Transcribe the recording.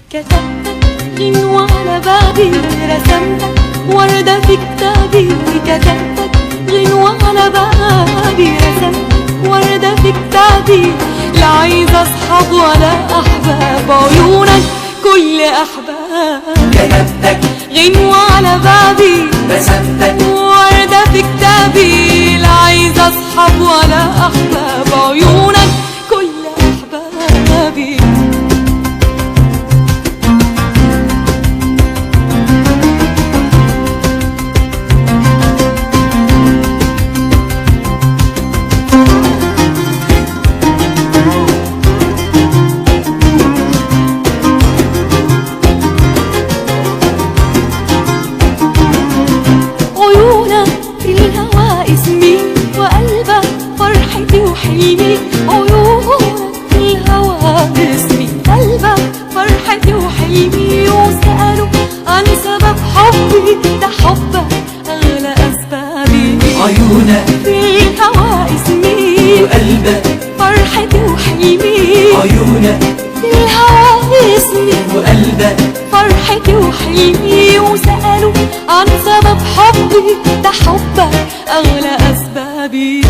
كتبتك غنوة على بابي، رسمتك وردة في كتابي. كتبتك غنوة على بابي، رسمتك وردة في كتابي. لا عايزة أصحاب ولا أحباب، عيونك كل أحباب. كتبتك غنوة على بابي، رسمتك وردة في كتابي. لا عايزة أصحاب ولا أحباب، عيونك كل أحبابي. عيونك في الهوى اسمي، وقلبك فرحتي وحلمي. عيونك في الهوى اسمي، قلبك فرحتي وحلمي. وسألوا عن سبب حبي، ده حبك أغلى أسبابي. عيونك في الهوى اسمي، وقلبك فرحتي وحلمي. عيونك في الهوى اسمي، وقلبك فرحتي وحلمي. وسألوا عن سبب حبي، ده حبك أغلى أسبابي.